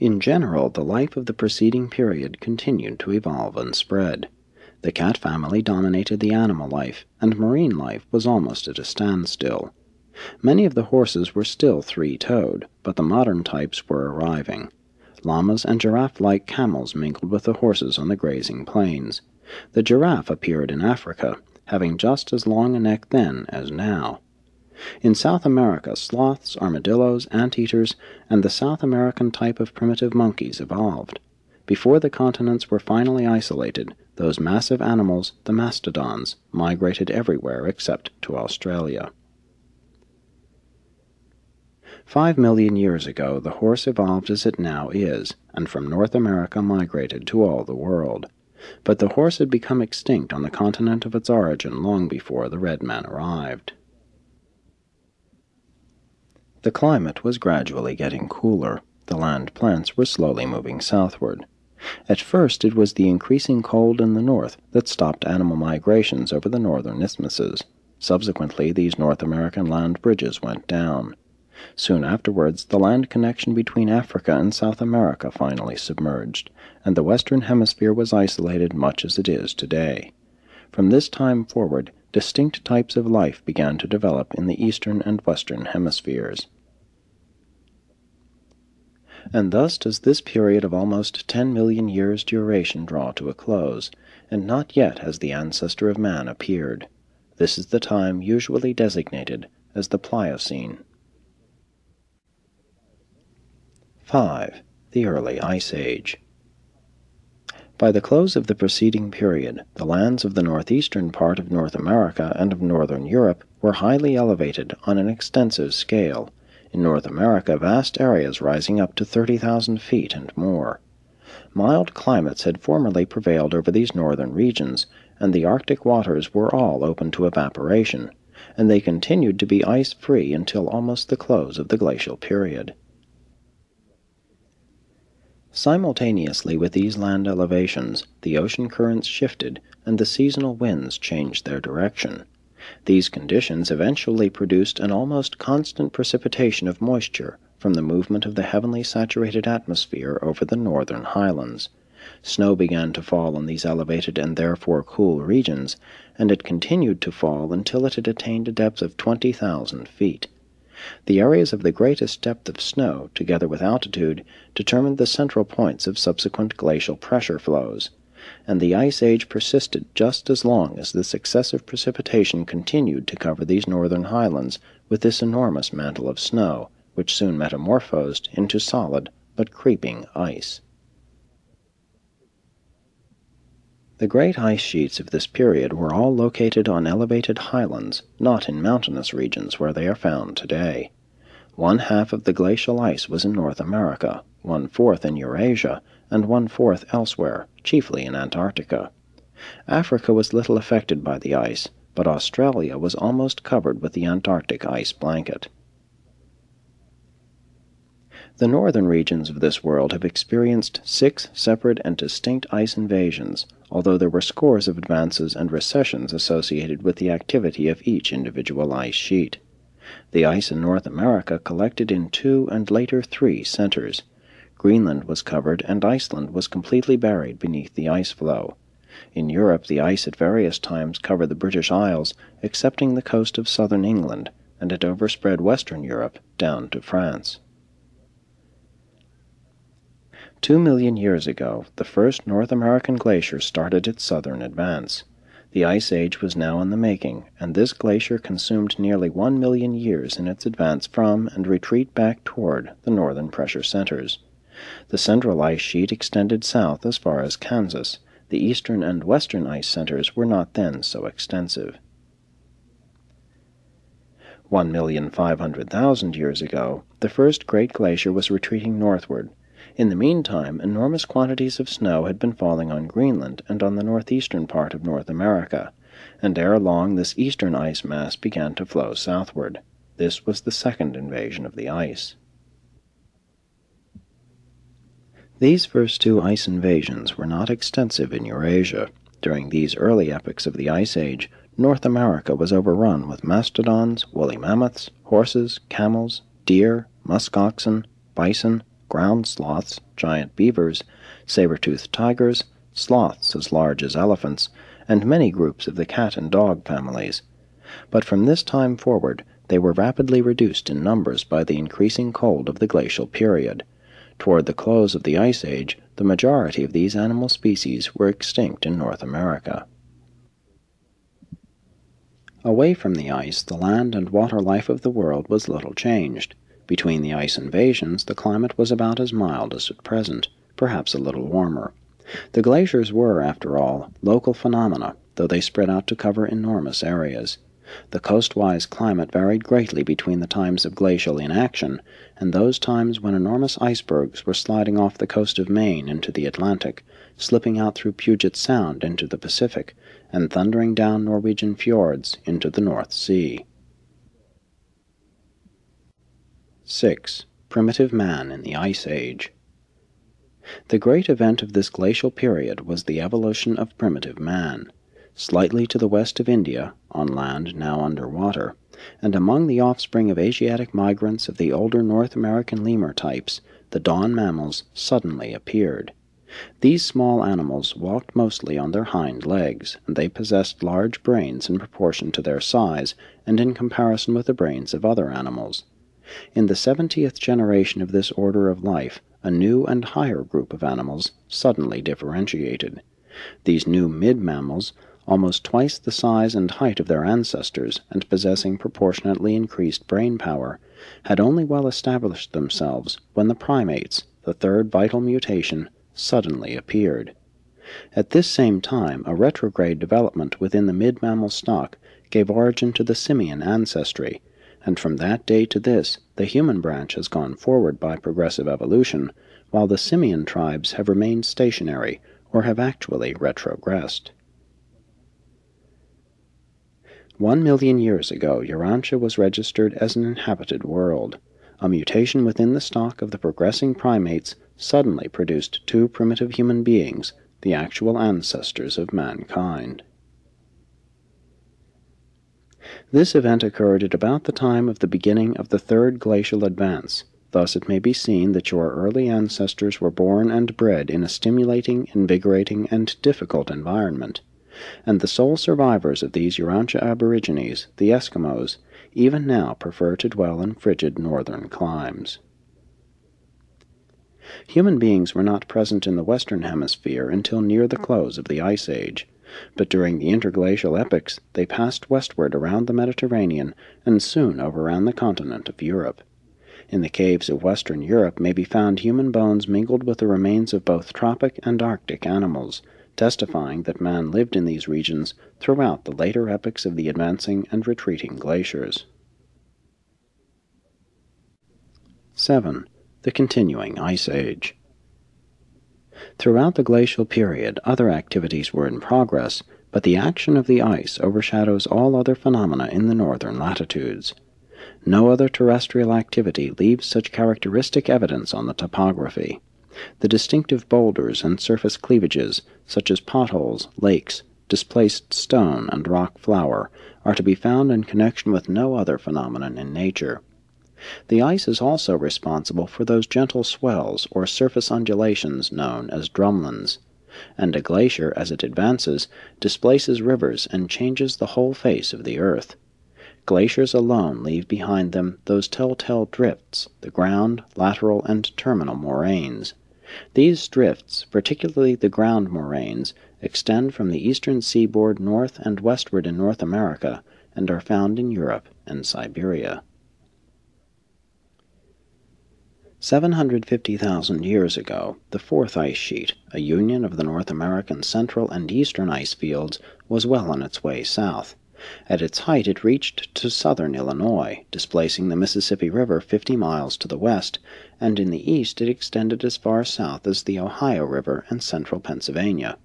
In general, the life of the preceding period continued to evolve and spread. The cat family dominated the animal life, and marine life was almost at a standstill. Many of the horses were still three-toed, but the modern types were arriving. Llamas and giraffe-like camels mingled with the horses on the grazing plains. The giraffe appeared in Africa, having just as long a neck then as now. In South America, sloths, armadillos, anteaters, and the South American type of primitive monkeys evolved. Before the continents were finally isolated, those massive animals, the mastodons, migrated everywhere except to Australia. 5 million years ago, the horse evolved as it now is, and from North America migrated to all the world. But the horse had become extinct on the continent of its origin long before the red man arrived. The climate was gradually getting cooler. The land plants were slowly moving southward. At first it was the increasing cold in the north that stopped animal migrations over the northern isthmuses. Subsequently, these North American land bridges went down. Soon afterwards, the land connection between Africa and South America finally submerged, and the Western Hemisphere was isolated much as it is today. From this time forward, distinct types of life began to develop in the Eastern and Western Hemispheres. And thus does this period of almost 10 million years' duration draw to a close, and not yet has the ancestor of man appeared. This is the time usually designated as the Pliocene. 5. The Early Ice Age. By the close of the preceding period, the lands of the northeastern part of North America and of northern Europe were highly elevated on an extensive scale, in North America vast areas rising up to 30,000 feet and more. Mild climates had formerly prevailed over these northern regions, and the Arctic waters were all open to evaporation, and they continued to be ice-free until almost the close of the glacial period. Simultaneously with these land elevations, the ocean currents shifted and the seasonal winds changed their direction. These conditions eventually produced an almost constant precipitation of moisture from the movement of the heavily saturated atmosphere over the northern highlands. Snow began to fall in these elevated and therefore cool regions, and it continued to fall until it had attained a depth of 20,000 feet. The areas of the greatest depth of snow, together with altitude, determined the central points of subsequent glacial pressure flows, and the Ice Age persisted just as long as this excessive precipitation continued to cover these northern highlands with this enormous mantle of snow, which soon metamorphosed into solid but creeping ice. The great ice sheets of this period were all located on elevated highlands, not in mountainous regions where they are found today. 1/2 of the glacial ice was in North America, 1/4 in Eurasia, and 1/4 elsewhere, chiefly in Antarctica. Africa was little affected by the ice, but Australia was almost covered with the Antarctic ice blanket. The northern regions of this world have experienced 6 separate and distinct ice invasions, although there were scores of advances and recessions associated with the activity of each individual ice sheet. The ice in North America collected in 2 and later 3 centers. Greenland was covered and Iceland was completely buried beneath the ice flow. In Europe, the ice at various times covered the British Isles, excepting the coast of southern England, and it overspread western Europe down to France. 2 million years ago, the first North American glacier started its southern advance. The Ice Age was now in the making, and this glacier consumed nearly 1 million years in its advance from and retreat back toward the northern pressure centers. The central ice sheet extended south as far as Kansas. The eastern and western ice centers were not then so extensive. 1,500,000 years ago, the first great glacier was retreating northward. In the meantime, enormous quantities of snow had been falling on Greenland and on the northeastern part of North America, and ere long this eastern ice mass began to flow southward. This was the second invasion of the ice. These first 2 ice invasions were not extensive in Eurasia. During these early epochs of the Ice Age, North America was overrun with mastodons, woolly mammoths, horses, camels, deer, musk oxen, bison, ground sloths, giant beavers, saber-toothed tigers, sloths as large as elephants, and many groups of the cat and dog families. But from this time forward, they were rapidly reduced in numbers by the increasing cold of the glacial period. Toward the close of the Ice Age, the majority of these animal species were extinct in North America. Away from the ice, the land and water life of the world was little changed. Between the ice invasions, the climate was about as mild as at present, perhaps a little warmer. The glaciers were, after all, local phenomena, though they spread out to cover enormous areas. The coastwise climate varied greatly between the times of glacial inaction and those times when enormous icebergs were sliding off the coast of Maine into the Atlantic, slipping out through Puget Sound into the Pacific, and thundering down Norwegian fjords into the North Sea. 6. Primitive Man in the Ice Age. The great event of this glacial period was the evolution of primitive man. Slightly to the west of India, on land now under water, and among the offspring of Asiatic migrants of the older North American lemur types, the dawn mammals suddenly appeared. These small animals walked mostly on their hind legs, and they possessed large brains in proportion to their size and in comparison with the brains of other animals. In the 70th generation of this order of life, a new and higher group of animals suddenly differentiated. These new mid-mammals, almost twice the size and height of their ancestors and possessing proportionately increased brain power, had only well established themselves when the primates, the third vital mutation, suddenly appeared. At this same time, a retrograde development within the mid-mammal stock gave origin to the simian ancestry, and from that day to this, the human branch has gone forward by progressive evolution, while the simian tribes have remained stationary or have actually retrogressed. 1 million years ago, Urantia was registered as an inhabited world. A mutation within the stock of the progressing primates suddenly produced two primitive human beings, the actual ancestors of mankind. This event occurred at about the time of the beginning of the third glacial advance. Thus it may be seen that your early ancestors were born and bred in a stimulating, invigorating, and difficult environment. And the sole survivors of these Urantia aborigines, the Eskimos, even now prefer to dwell in frigid northern climes. Human beings were not present in the Western Hemisphere until near the close of the Ice Age, but during the interglacial epochs they passed westward around the Mediterranean and soon overran the continent of Europe. In the caves of Western Europe may be found human bones mingled with the remains of both tropic and Arctic animals, testifying that man lived in these regions throughout the later epochs of the advancing and retreating glaciers. 7. The continuing Ice Age. Throughout the glacial period, other activities were in progress, but the action of the ice overshadows all other phenomena in the northern latitudes. No other terrestrial activity leaves such characteristic evidence on the topography. The distinctive boulders and surface cleavages, such as potholes, lakes, displaced stone, and rock flour, are to be found in connection with no other phenomenon in nature. The ice is also responsible for those gentle swells or surface undulations known as drumlins, and a glacier, as it advances, displaces rivers and changes the whole face of the earth. Glaciers alone leave behind them those telltale drifts, the ground, lateral, and terminal moraines. These drifts, particularly the ground moraines, extend from the eastern seaboard north and westward in North America, and are found in Europe and Siberia. 750,000 years ago, the fourth ice sheet, a union of the North American central and eastern ice fields, was well on its way south. At its height it reached to southern Illinois, displacing the Mississippi River 50 miles to the west, and in the east it extended as far south as the Ohio River and central Pennsylvania.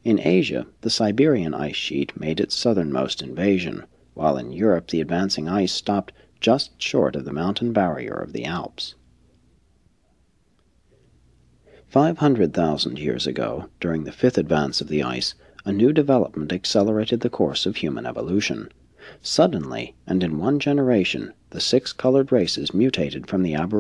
In Asia, the Siberian ice sheet made its southernmost invasion, while in Europe the advancing ice stopped just short of the mountain barrier of the Alps. 500,000 years ago, during the fifth advance of the ice, a new development accelerated the course of human evolution. Suddenly, and in one generation, the six colored races mutated from the